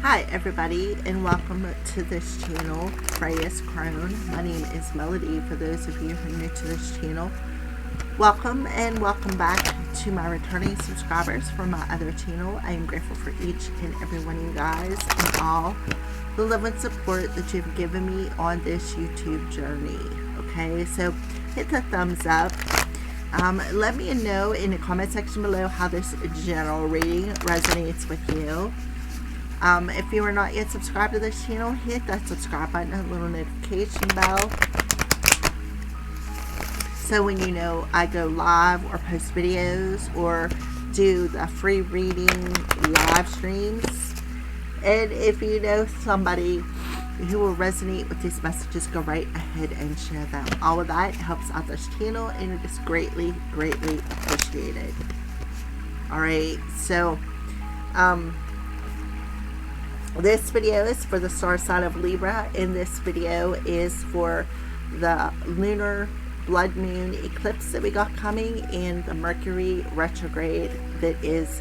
Hi everybody, and welcome to this channel, Freya's Crown. My name is Melody for those of you who are new to this channel. Welcome and welcome back to my returning subscribers from my other channel. I am grateful for each and every one of you guys and all the love and support that you've given me on this YouTube journey. Okay, so hit the thumbs up. Let me know in the comment section below how this general reading resonates with you. If you are not yet subscribed to this channel, hit that subscribe button and little notification bell so when you know I go live or post videos or do the free reading live streams. And if you know somebody who will resonate with these messages, go right ahead and share them. All of that helps out this channel and it is greatly appreciated. Alright, so this video is for the star sign of Libra, and this video is for the lunar blood moon eclipse that we got coming and the Mercury retrograde that is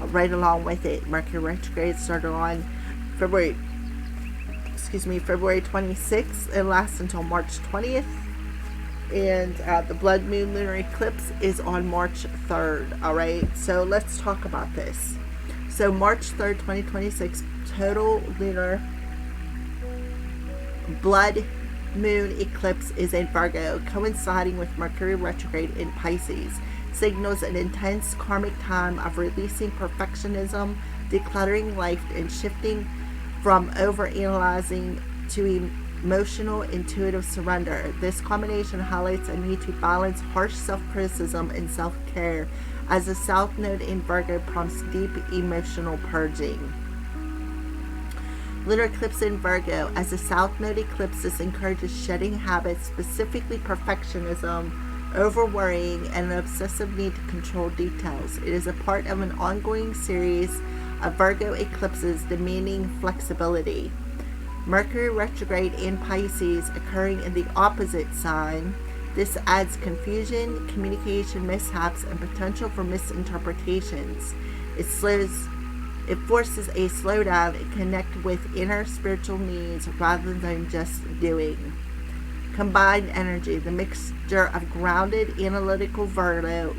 right along with it. Mercury retrograde started on February 26th and lasts until March 20th. And the blood moon lunar eclipse is on March 3rd. Alright, so let's talk about this. So March 3rd, 2026, total lunar blood moon eclipse is in Virgo, coinciding with Mercury retrograde in Pisces. Signals an intense karmic time of releasing perfectionism, decluttering life, and shifting from overanalyzing to emotional, intuitive surrender. This combination highlights a need to balance harsh self-criticism and self-care as the South Node in Virgo prompts deep emotional purging. Lunar eclipse in Virgo. As the South Node eclipses encourages shedding habits, specifically perfectionism, over-worrying, and an obsessive need to control details. It is a part of an ongoing series of Virgo eclipses demanding flexibility. Mercury retrograde in Pisces occurring in the opposite sign. This adds confusion, communication mishaps, and potential for misinterpretations. It forces a slowdown and connect with inner spiritual needs rather than just doing. Combined energy, the mixture of grounded, analytical Virgo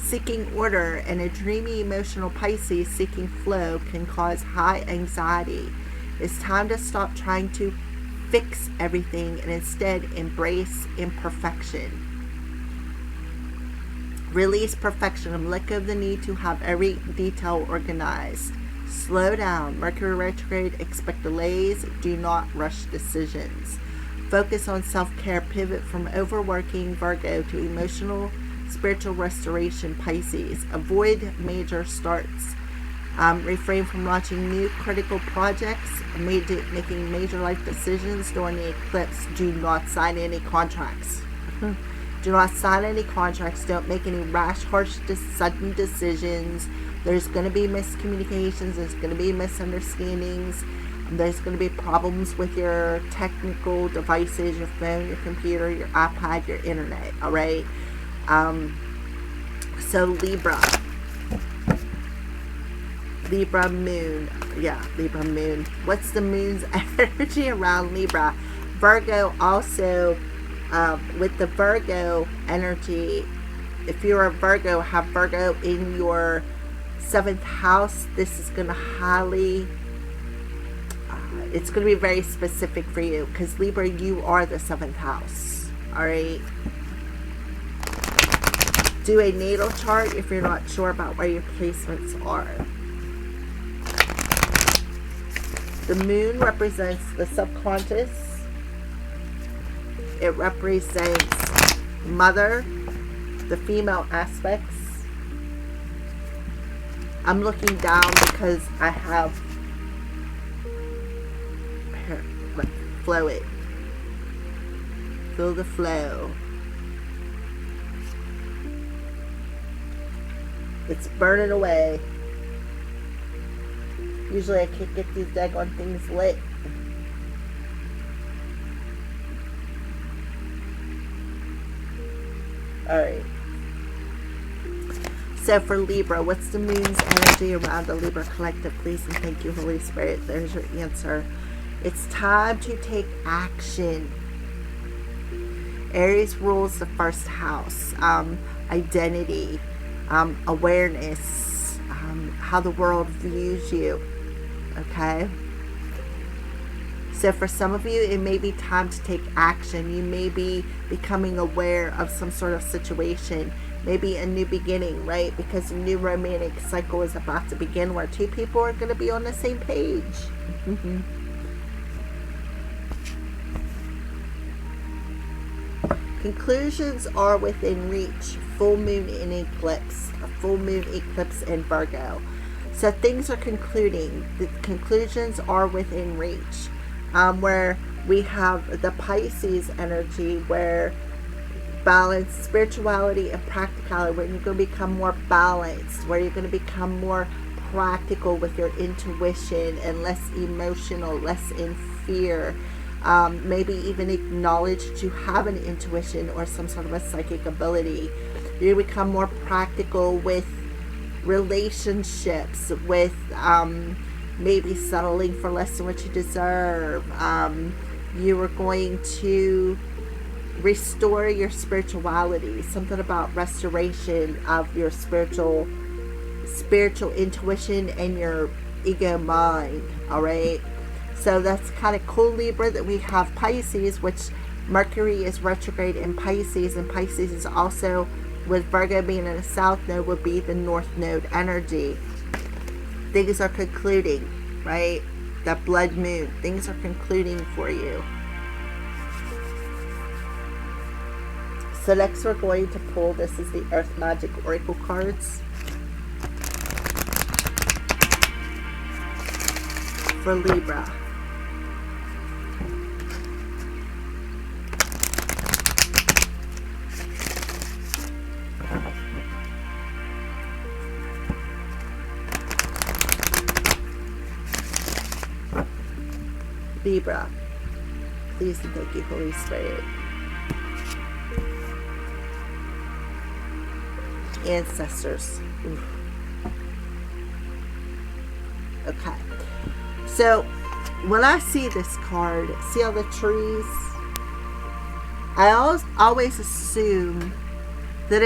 seeking order and a dreamy, emotional Pisces seeking flow can cause high anxiety. It's time to stop trying to fix everything and instead embrace imperfection. Release perfectionism. Let go of the need to have every detail organized. Slow down. Mercury retrograde. Expect delays. Do not rush decisions. Focus on self-care. Pivot from overworking Virgo to emotional, spiritual restoration Pisces. Avoid major starts. Refrain from launching new critical projects. Making major life decisions during the eclipse. Do not sign any contracts. Do not sign any contracts. Don't make any rash, harsh, sudden decisions. There's going to be miscommunications. There's going to be misunderstandings. There's going to be problems with your technical devices, your phone, your computer, your iPad, your internet. Alright? So Libra moon. Yeah, Libra moon. What's the moon's energy around Libra? Virgo also... with the Virgo energy, if you're a Virgo, have Virgo in your 7th house, this is going to highly, it's going to be very specific for you, because Libra, you are the 7th house. Alright? Do a natal chart if you're not sure about where your placements are. The moon represents the subconscious. It represents mother, the female aspects. I'm looking down because I have, here, let's flow it. Feel the flow. It's burning away. Usually I can't get these daggone things lit. Alright. So for Libra, what's the moon's energy around the Libra collective? Please and thank you, Holy Spirit. There's your answer. It's time to take action. Aries rules the first house. Identity, awareness, how the world views you. Okay? So for some of you, it may be time to take action. You may be becoming aware of some sort of situation. Maybe a new beginning, right? Because a new romantic cycle is about to begin where two people are going to be on the same page. Conclusions are within reach. Full moon in eclipse. A full moon eclipse in Virgo. So things are concluding. The conclusions are within reach. Where we have the Pisces energy, where balance, spirituality, and practicality, where you're going to become more balanced, where you're going to become more practical with your intuition and less emotional, less in fear. Maybe even acknowledge that you have an intuition or some sort of a psychic ability. You're going to become more practical with relationships, with maybe settling for less than what you deserve. You are going to restore your spirituality. Something about restoration of your spiritual intuition and your ego mind. All right. So that's kind of cool, Libra, that we have Pisces, which Mercury is retrograde in Pisces, and Pisces is also, with Virgo being in the South Node, would be the North Node energy. Things are concluding, right? That blood moon, things are concluding for you. So next we're going to pull, this is the Earth Magic Oracle cards for Libra. Libra, please and thank you, Holy Spirit. Ancestors. Oof. Okay. So, when I see this card, see all the trees? I always assume that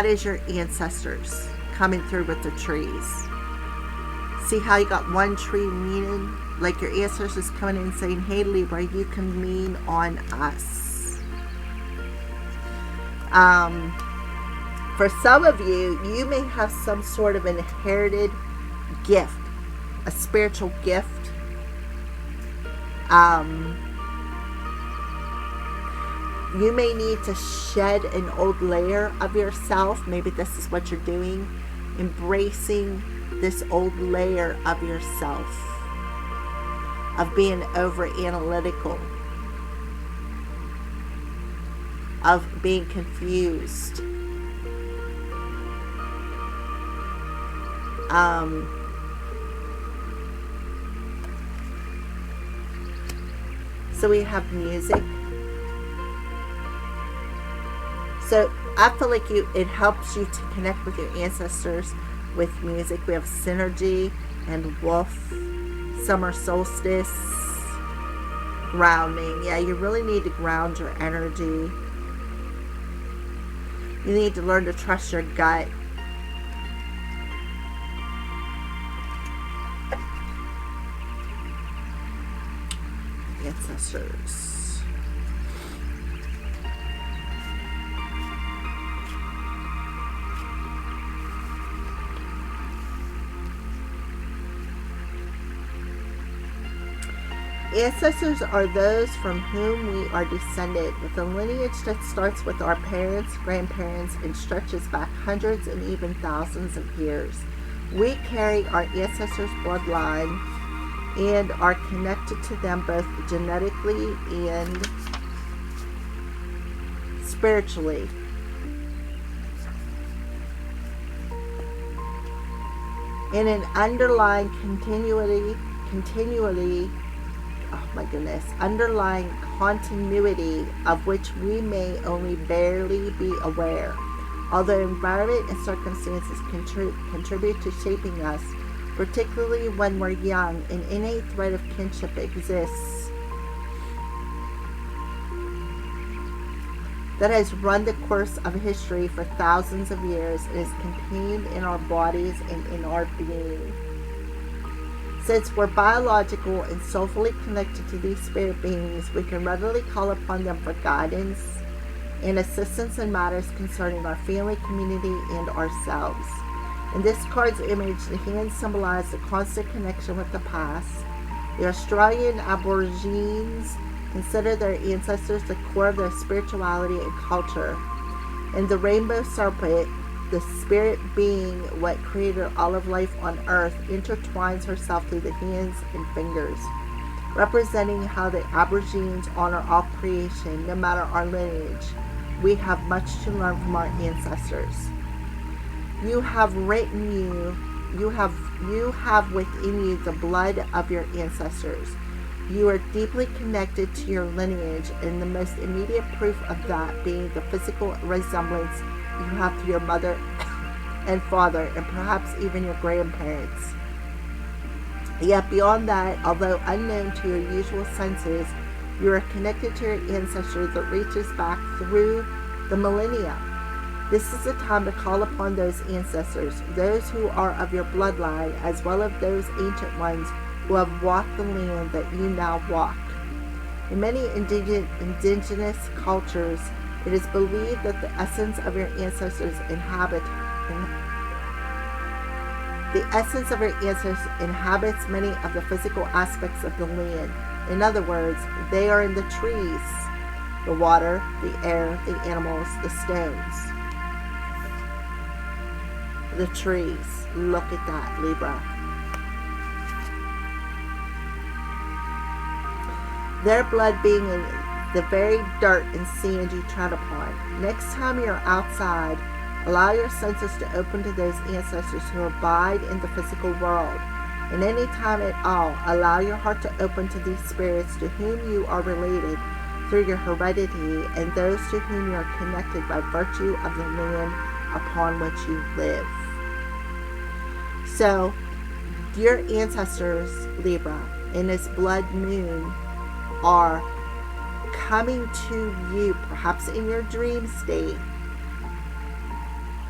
is your ancestors coming through with the trees. See how you got one tree leaning? Like your ancestors coming in saying, hey Libra, you can lean on us. For some of you, you may have some sort of inherited gift, a spiritual gift. You may need to shed an old layer of yourself. Maybe this is what you're doing. Embracing this old layer of yourself. Of being over analytical, of being confused, so we have music. So I feel like it helps you to connect with your ancestors with music. We have synergy and wolf. Summer solstice, grounding. Yeah, you really need to ground your energy. You need to learn to trust your gut. Ancestors. Ancestors are those from whom we are descended, with a lineage that starts with our parents, grandparents, and stretches back hundreds and even thousands of years. We carry our ancestors' bloodline and are connected to them both genetically and spiritually. In an underlying continually underlying continuity of which we may only barely be aware. Although environment and circumstances contribute to shaping us, particularly when we're young, an innate thread of kinship exists that has run the course of history for thousands of years and is contained in our bodies and in our being. Since we're biological and soulfully connected to these spirit beings, we can readily call upon them for guidance and assistance in matters concerning our family, community, and ourselves. In this card's image, the hands symbolize the constant connection with the past. The Australian Aborigines consider their ancestors the core of their spirituality and culture. And the rainbow serpent, the spirit being what created all of life on earth, intertwines herself through the hands and fingers, representing how the Aborigines honor all creation, no matter our lineage. We have much to learn from our ancestors. You have within you the blood of your ancestors. You are deeply connected to your lineage, and the most immediate proof of that being the physical resemblance you have to your mother and father, and perhaps even your grandparents. Yet beyond that, although unknown to your usual senses, you are connected to your ancestors that reaches back through the millennia. This is a time to call upon those ancestors, those who are of your bloodline, as well as those ancient ones who have walked the land that you now walk. In many indigenous cultures, it is believed that the essence of your ancestors inhabits many of the physical aspects of the land. In other words, they are in the trees, the water, the air, the animals, the stones. The trees. Look at that, Libra. Their blood being in the very dirt and sand you tread upon. Next time you're outside, allow your senses to open to those ancestors who abide in the physical world. And any time at all, allow your heart to open to these spirits to whom you are related through your heredity, and those to whom you are connected by virtue of the land upon which you live. So, your ancestors, Libra, in this blood moon, are coming to you, perhaps in your dream state,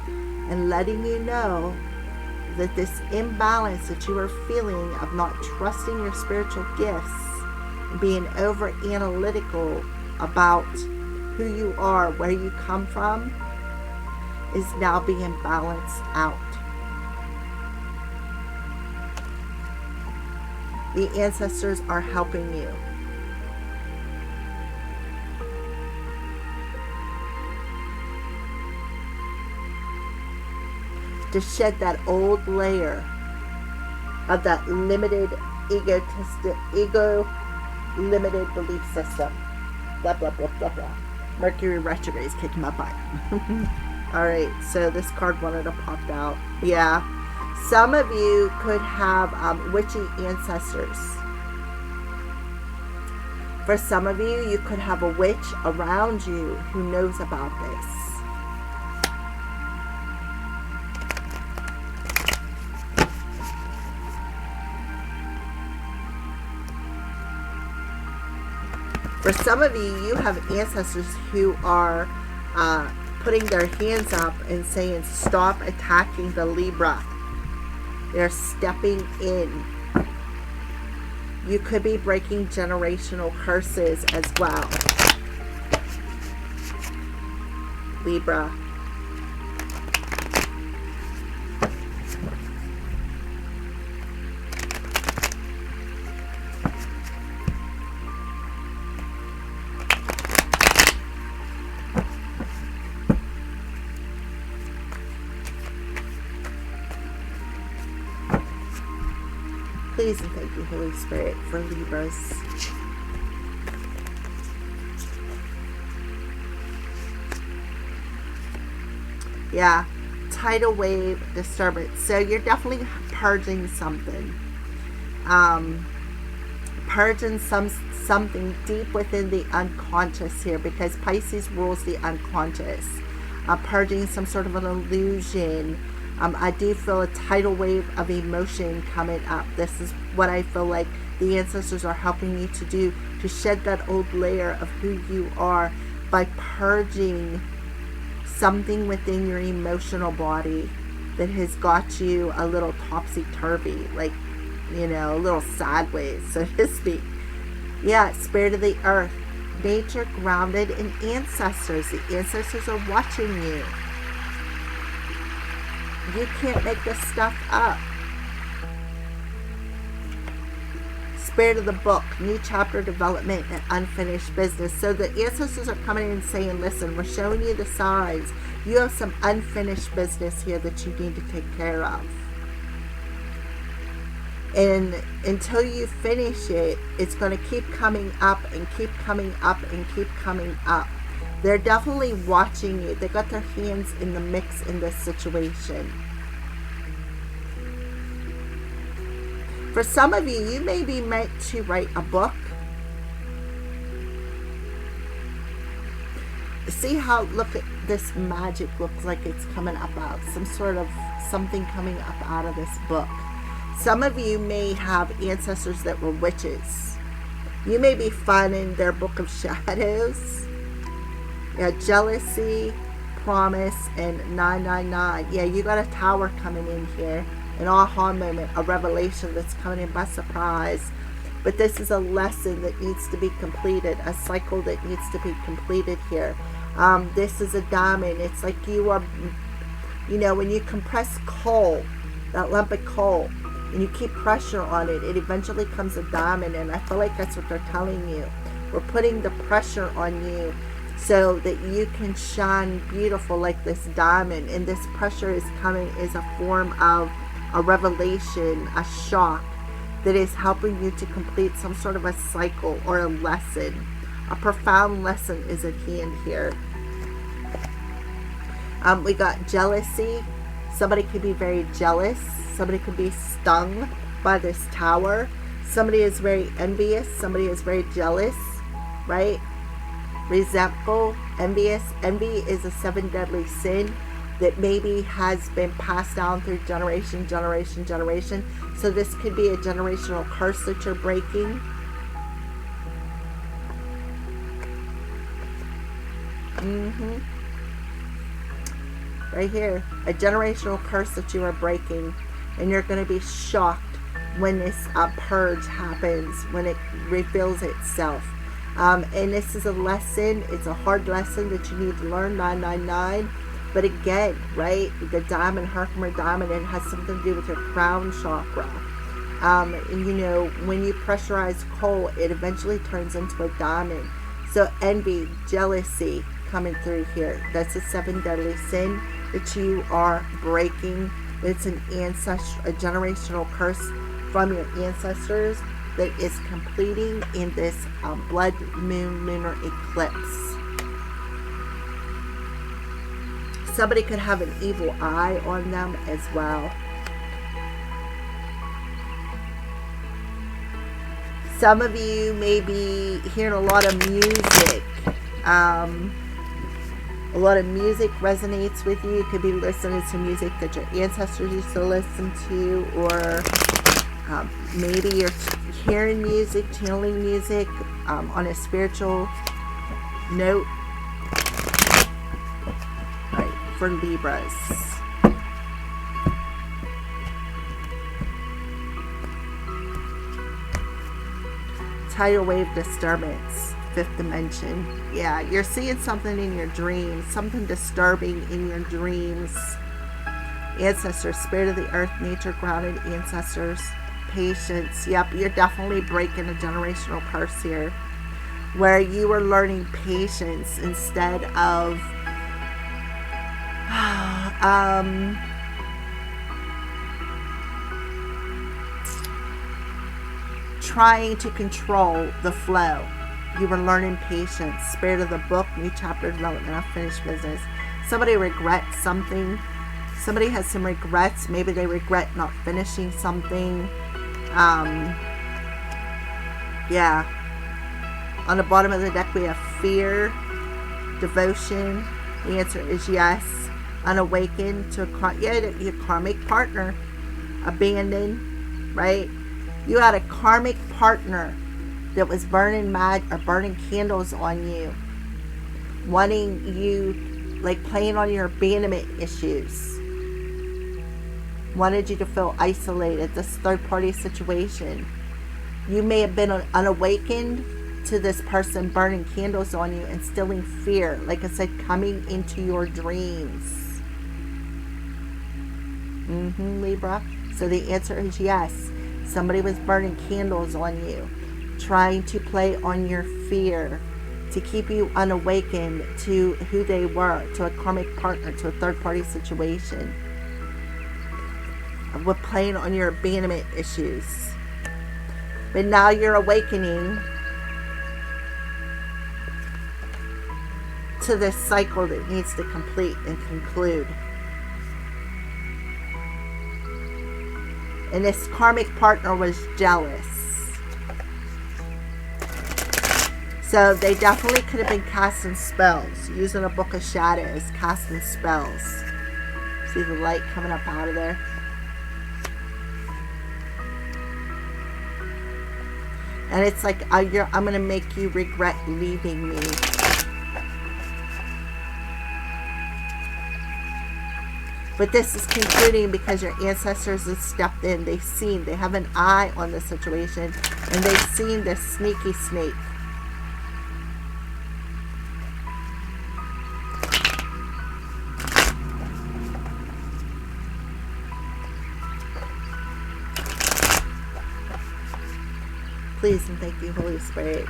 and letting you know that this imbalance that you are feeling of not trusting your spiritual gifts and being over analytical about who you are, where you come from, is now being balanced out. The ancestors are helping you. To shed that old layer of that limited limited belief system. Blah, blah, blah, blah, blah. Mercury retrograde is kicking my butt. Alright, so this card wanted to pop out. Yeah. Some of you could have witchy ancestors. For some of you, you could have a witch around you who knows about this. For some of you, you have ancestors who are putting their hands up and saying, stop attacking the Libra. They're stepping in. You could be breaking generational curses as well, Libra. Please and thank you, Holy Spirit, for Libras. Yeah, tidal wave disturbance. So you're definitely purging something. Purging something deep within the unconscious here, because Pisces rules the unconscious. purging some sort of an illusion. I do feel a tidal wave of emotion coming up. This is what I feel like the ancestors are helping you to do, to shed that old layer of who you are by purging something within your emotional body that has got you a little topsy-turvy, like, you know, a little sideways, so to speak. Yeah, spirit of the earth, nature, grounded, and ancestors. The ancestors are watching you. You can't make this stuff up. Spirit of the book, new chapter, development, and unfinished business. So the ancestors are coming in and saying, listen, we're showing you the signs. You have some unfinished business here that you need to take care of. And until you finish it, it's going to keep coming up and keep coming up and keep coming up. They're definitely watching you. They got their hands in the mix in this situation. For some of you, you may be meant to write a book. See how, look at this magic looks like it's coming up out. Some sort of something coming up out of this book. Some of you may have ancestors that were witches. You may be finding their book of shadows. Yeah, jealousy, promise, and 999. Yeah, you got a tower coming in here. An aha moment, a revelation that's coming in by surprise. But this is a lesson that needs to be completed, a cycle that needs to be completed here. This is a diamond. It's like you are, you know, when you compress coal, that lump of coal, and you keep pressure on it, it eventually comes a diamond. And I feel like that's what they're telling you. We're putting the pressure on you so that you can shine beautiful like this diamond. And this pressure is coming as a form of a revelation, a shock that is helping you to complete some sort of a cycle or a lesson. A profound lesson is at hand here. We got jealousy. Somebody could be very jealous. Somebody could be stung by this tower. Somebody is very envious. Somebody is very jealous, right? Resentful, envious. Envy is a 7 deadly sin that maybe has been passed down through generation. So this could be a generational curse that you're breaking. Right here, a generational curse that you are breaking, and you're going to be shocked when this purge happens, when it reveals itself. And this is a lesson. It's a hard lesson that you need to learn. 999. But again, right, the diamond, Herkimer diamond, it has something to do with your crown chakra. And you know, when you pressurize coal, it eventually turns into a diamond. So envy, jealousy coming through here. That's a 7 deadly sin that you are breaking. It's an a generational curse from your ancestors that is completing in this blood moon lunar eclipse. Somebody could have an evil eye on them as well. Some of you may be hearing a lot of music. A lot of music resonates with you. You could be listening to music that your ancestors used to listen to, or maybe you're hearing music, channeling music on a spiritual note. For Libras. Tidal wave disturbance, 5th dimension. Yeah, you're seeing something in your dreams, something disturbing in your dreams. Ancestors, spirit of the earth, nature, grounded ancestors, patience. Yep, you're definitely breaking a generational curse here, where you are learning patience instead of trying to control the flow. You were learning patience. Spirit of the book, new chapter, development, unfinished business. Somebody regrets something. Somebody has some regrets. Maybe they regret not finishing something. Yeah. On the bottom of the deck we have fear, devotion, The answer is yes. Unawakened to your karmic partner. Abandoned, right? You had a karmic partner that was burning candles on you, wanting you, like playing on your abandonment issues, wanted you to feel isolated. This third party situation. You may have been unawakened to this person burning candles on you, instilling fear, like I said, coming into your dreams. Libra. So the answer is yes. Somebody was burning candles on you, trying to play on your fear, to keep you unawakened to who they were, to a karmic partner, to a third party situation. With playing on your abandonment issues. But now you're awakening to this cycle that needs to complete and conclude. And this karmic partner was jealous. So they definitely could have been casting spells, using a book of shadows, casting spells. See the light coming up out of there? And it's like, I'm going to make you regret leaving me. But this is concluding because your ancestors have stepped in. They've seen, they have an eye on the situation, and they've seen this sneaky snake. Please and thank you, Holy Spirit.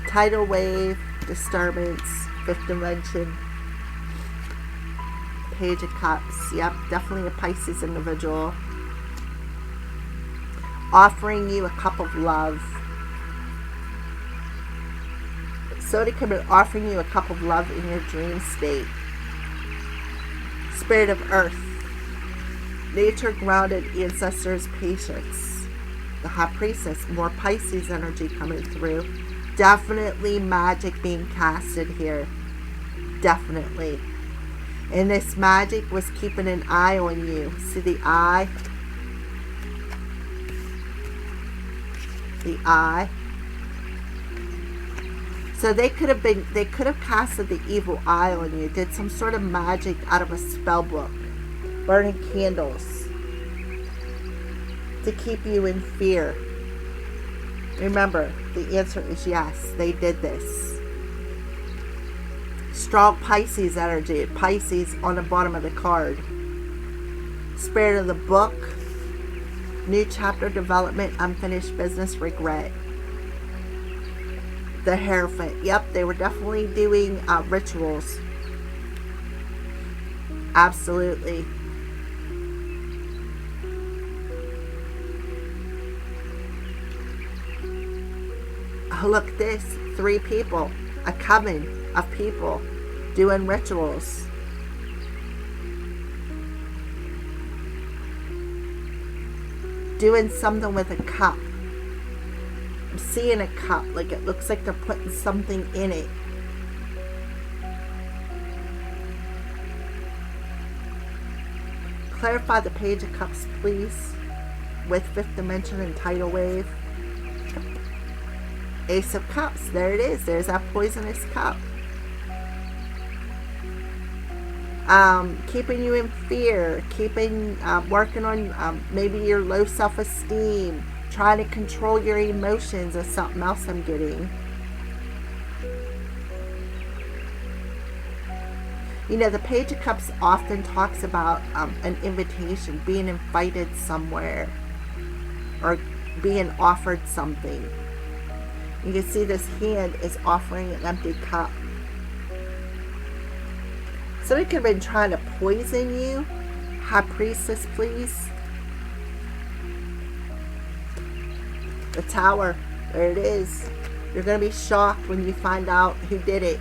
Tidal wave, disturbance, fifth dimension, Page of Cups. Yep, definitely a Pisces individual. Offering you a cup of love. So they could be offering you a cup of love in your dream state. Spirit of Earth. Nature grounded ancestors, patience. The High Priestess, more Pisces energy coming through. Definitely magic being casted here. Definitely. And this magic was keeping an eye on you. See the eye? The eye. So they could have casted the evil eye on you. Did some sort of magic out of a spell book. Burning candles to keep you in fear. Remember, the answer is yes, they did this. Strong Pisces energy, Pisces on the bottom of the card. Spirit of the book, new chapter development, unfinished business, regret. The Hierophant, yep, they were definitely doing rituals. Absolutely. Look at this, 3 people, a coven of people doing rituals. Doing something with a cup. I'm seeing a cup, like it looks like they're putting something in it. Clarify the Page of Cups, please, with fifth dimension and tidal wave. Ace of Cups, there it is. There's that poisonous cup. Keeping you in fear, working on maybe your low self-esteem, trying to control your emotions is something else I'm getting. You know, the Page of Cups often talks about an invitation, being invited somewhere, or being offered something. You can see this hand is offering an empty cup. Somebody could have been trying to poison you. High Priestess, please. The Tower. There it is. You're going to be shocked when you find out who did it.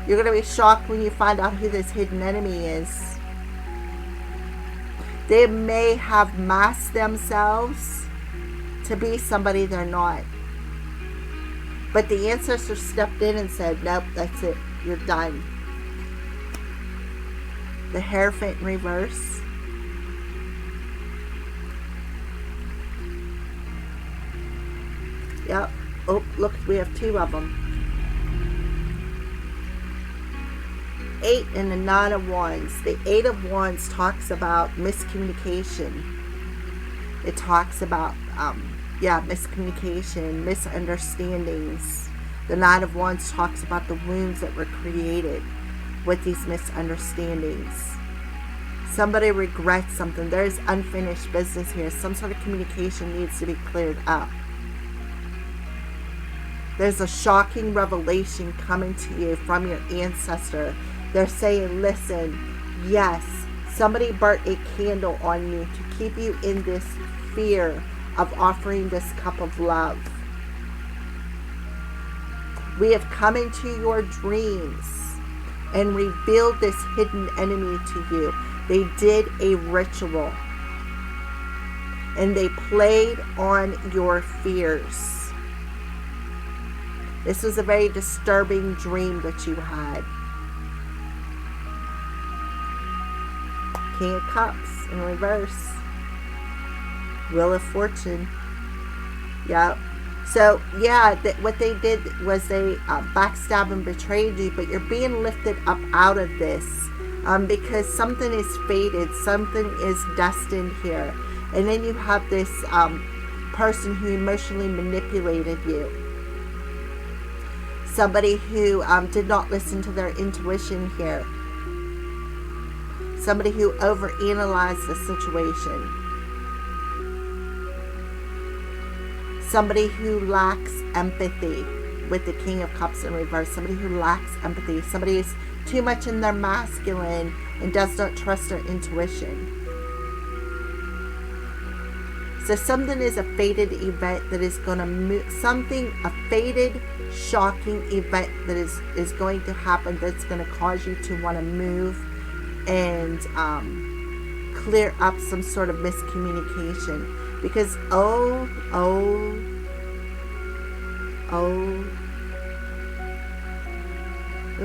You're going to be shocked when you find out who this hidden enemy is. They may have masked themselves to be somebody they're not. But the ancestors stepped in and said, nope, that's it. You're done. The Hierophant in reverse. Yep. Oh, look, we have two of them. 8 and the 9 of Wands. The 8 of Wands talks about miscommunication. It talks about, miscommunication, misunderstandings. The 9 of Wands talks about the wounds that were created with these misunderstandings. Somebody regrets something. There's unfinished business here. Some sort of communication needs to be cleared up. There's a shocking revelation coming to you from your ancestor. They're saying, listen, yes, somebody burnt a candle on you to keep you in this fear of offering this cup of love. We have come into your dreams and revealed this hidden enemy to you. They did a ritual and they played on your fears. This was a very disturbing dream that you had. King of Cups in reverse. Wheel of Fortune. Yep. So, yeah, what they did was they backstabbed and betrayed you, but you're being lifted up out of this because something is fated, something is destined here. And then you have this person who emotionally manipulated you. Somebody who did not listen to their intuition here. Somebody who overanalyzed the situation. Somebody who lacks empathy with the King of Cups in reverse. Somebody who lacks empathy. Somebody is too much in their masculine and does not trust their intuition. So something is a fated event that is going to move. A fated, shocking event that is going to happen that's going to cause you to want to move and clear up some sort of miscommunication. Because, we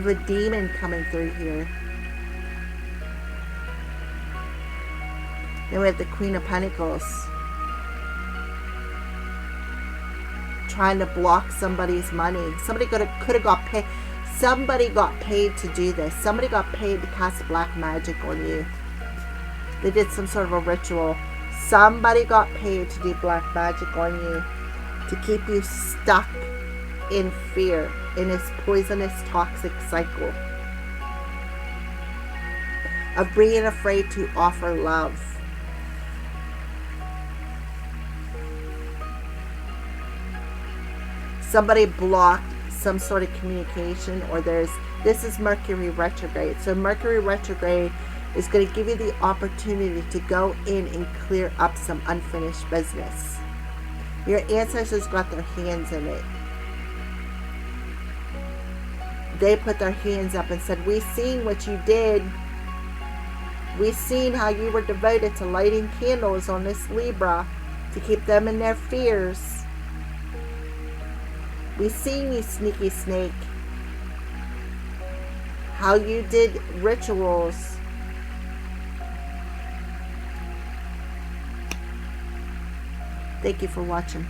have a demon coming through here. Then we have the Queen of Pentacles. Trying to block somebody's money. Somebody could have got paid. Somebody got paid to do this. Somebody got paid to cast black magic on you. They did some sort of a ritual. Somebody got paid to do black magic on you to keep you stuck in fear, in this poisonous, toxic cycle of being afraid to offer love. Somebody blocked some sort of communication, or this is Mercury retrograde. So Mercury retrograde is going to give you the opportunity to go in and clear up some unfinished business. Your ancestors got their hands in it. They put their hands up and said, we seen what you did. We seen how you were devoted to lighting candles on this Libra to keep them in their fears. We seen you, sneaky snake. How you did rituals. Thank you for watching.